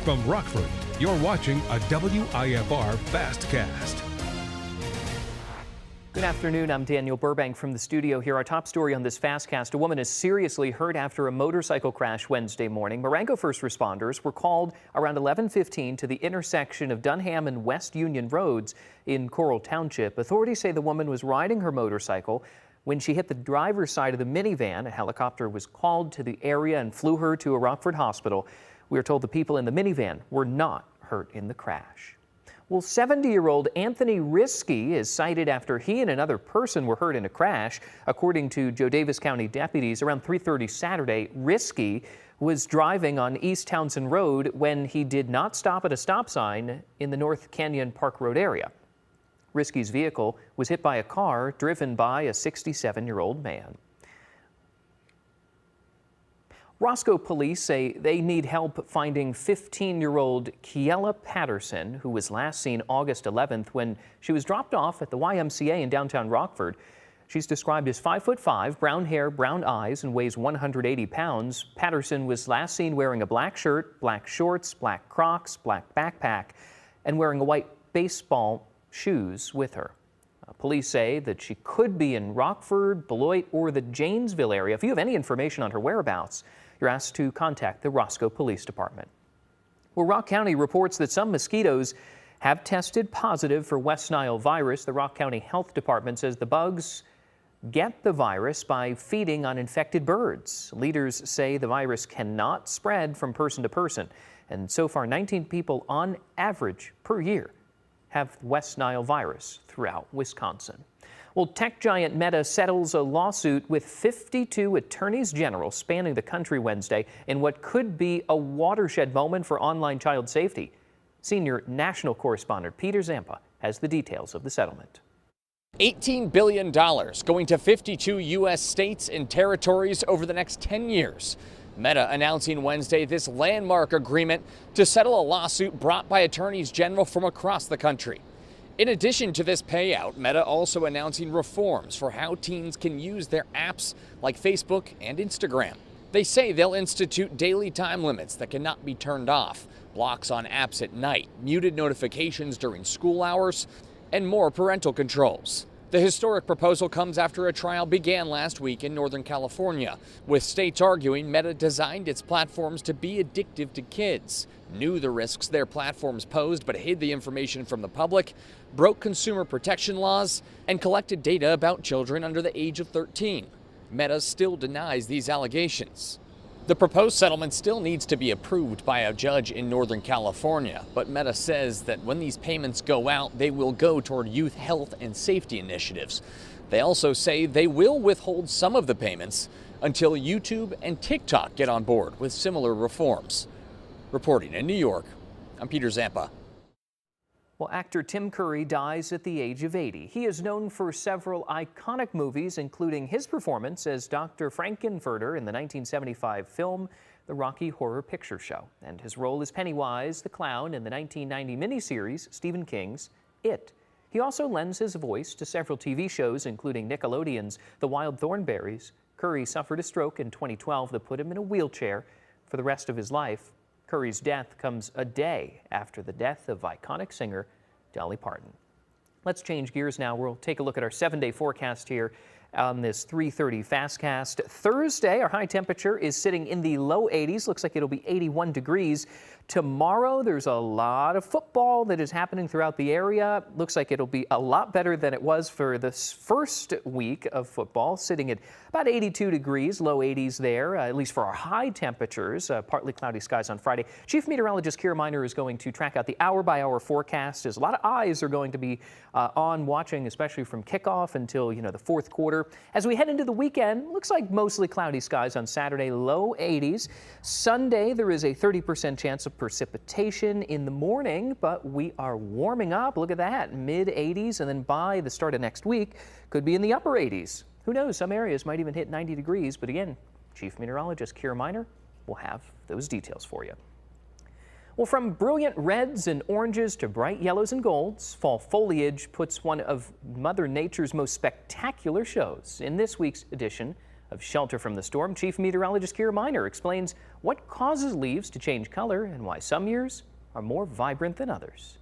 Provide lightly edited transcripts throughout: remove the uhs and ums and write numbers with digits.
From Rockford, you're watching a WIFR Fastcast. Good afternoon. I'm Daniel Burbank from the studio here. Our top story on this Fastcast. A woman is seriously hurt after a motorcycle crash Wednesday morning. Marengo first responders were called around 11:15 to the intersection of Dunham and West Union Roads in Coral Township. Authorities say the woman was riding her motorcycle when she hit the driver's side of the minivan. A helicopter was called to the area and flew her to a Rockford hospital. We are told the people in the minivan were not hurt in the crash. Well, 70-year-old Anthony Risky is cited after he and another person were hurt in a crash. According to Joe Davis County deputies, around 3:30 Saturday, Risky was driving on East Townsend Road when he did not stop at a stop sign in the North Canyon Park Road area. Risky's vehicle was hit by a car driven by a 67-year-old man. Roscoe police say they need help finding 15-year-old Kiella Patterson, who was last seen August 11th when she was dropped off at the YMCA in downtown Rockford. She's described as 5'5", brown hair, brown eyes, and weighs 180 pounds. Patterson was last seen wearing a black shirt, black shorts, black Crocs, black backpack, and wearing a white baseball shoes with her. Police say that she could be in Rockford, Beloit, or the Janesville area. If you have any information on her whereabouts, you're asked to contact the Roscoe Police Department. Well, Rock County reports that some mosquitoes have tested positive for West Nile virus. The Rock County Health Department says the bugs get the virus by feeding on infected birds. Leaders say the virus cannot spread from person to person. And so far, 19 people on average per year have West Nile virus throughout Wisconsin. Well, tech giant Meta settles a lawsuit with 52 attorneys general spanning the country Wednesday in what could be a watershed moment for online child safety. Senior national correspondent Peter Zampa has the details of the settlement. $18 billion going to 52 U.S. states and territories over the next 10 years. Meta announcing Wednesday this landmark agreement to settle a lawsuit brought by attorneys general from across the country. In addition to this payout, Meta also announcing reforms for how teens can use their apps like Facebook and Instagram. They say they'll institute daily time limits that cannot be turned off, blocks on apps at night, muted notifications during school hours, and more parental controls. The historic proposal comes after a trial began last week in Northern California, with states arguing Meta designed its platforms to be addictive to kids, knew the risks their platforms posed but hid the information from the public, broke consumer protection laws, and collected data about children under the age of 13. Meta still denies these allegations. The proposed settlement still needs to be approved by a judge in Northern California, but Meta says that when these payments go out, they will go toward youth health and safety initiatives. They also say they will withhold some of the payments until YouTube and TikTok get on board with similar reforms. Reporting in New York, I'm Peter Zampa. Well, actor Tim Curry dies at the age of 80. He is known for several iconic movies, including his performance as Dr. Frankenfurter in the 1975 film The Rocky Horror Picture Show, and his role as Pennywise the Clown in the 1990 miniseries Stephen King's It. He also lends his voice to several TV shows, including Nickelodeon's The Wild Thornberrys. Curry suffered a stroke in 2012 that put him in a wheelchair for the rest of his life. Curry's death comes a day after the death of iconic singer Dolly Parton. Let's change gears now. We'll take a look at our 7-day forecast here on this 3:30 Fastcast. Thursday, our high temperature is sitting in the low 80s. Looks like it'll be 81 degrees. Tomorrow, there's a lot of football that is happening throughout the area. Looks like it'll be a lot better than it was for this first week of football, sitting at about 82 degrees, low 80s there, at least for our high temperatures. Partly cloudy skies on Friday. Chief Meteorologist Kira Miner is going to track out the hour-by-hour forecast, as a lot of eyes are going to be on watching, especially from kickoff until, the fourth quarter. As we head into the weekend, looks like mostly cloudy skies on Saturday, low 80s. Sunday, there is a 30% chance of precipitation in the morning, but we are warming up. Look at that, mid 80s, and then by the start of next week, could be in the upper 80s. Who knows, some areas might even hit 90 degrees, but again, Chief Meteorologist Kira Miner will have those details for you. Well, from brilliant reds and oranges to bright yellows and golds, fall foliage puts one of Mother Nature's most spectacular shows in this week's edition of shelter from the storm. Chief Meteorologist Kira Miner explains what causes leaves to change color and why some years are more vibrant than others.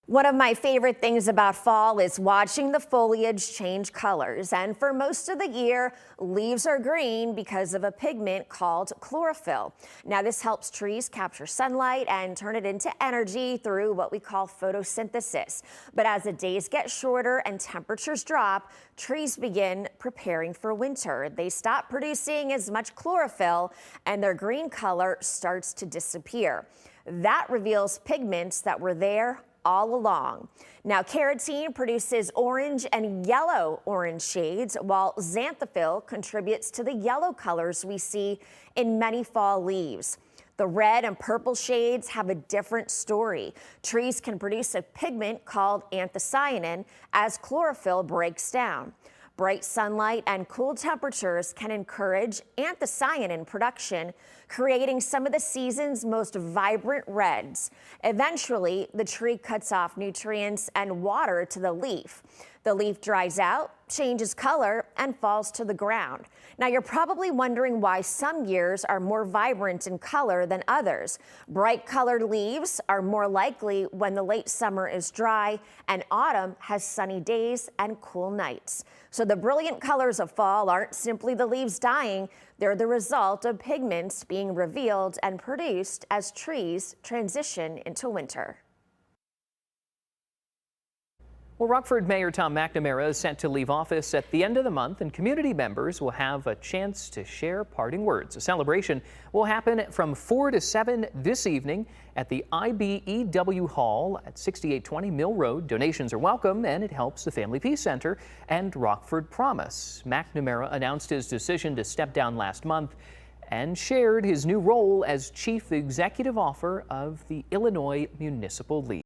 One of my favorite things about fall is watching the foliage change colors. And for most of the year, leaves are green because of a pigment called chlorophyll. Now, this helps trees capture sunlight and turn it into energy through what we call photosynthesis. But as the days get shorter and temperatures drop, trees begin preparing for winter. They stop producing as much chlorophyll and their green color starts to disappear. That reveals pigments that were there all along. Now, carotene produces orange and yellow-orange shades, while xanthophyll contributes to the yellow colors we see in many fall leaves. The red and purple shades have a different story. Trees can produce a pigment called anthocyanin as chlorophyll breaks down. Bright sunlight and cool temperatures can encourage anthocyanin production, creating some of the season's most vibrant reds. Eventually, the tree cuts off nutrients and water to the leaf. The leaf dries out, changes color, and falls to the ground. Now, you're probably wondering why some years are more vibrant in color than others. Bright colored leaves are more likely when the late summer is dry and autumn has sunny days and cool nights. So the brilliant colors of fall aren't simply the leaves dying, they're the result of pigments being revealed and produced as trees transition into winter. Well, Rockford Mayor Tom McNamara is set to leave office at the end of the month, and community members will have a chance to share parting words. A celebration will happen from 4 to 7 this evening at the IBEW Hall at 6820 Mill Road. Donations are welcome, and it helps the Family Peace Center and Rockford Promise. McNamara announced his decision to step down last month and shared his new role as Chief Executive Officer of the Illinois Municipal League.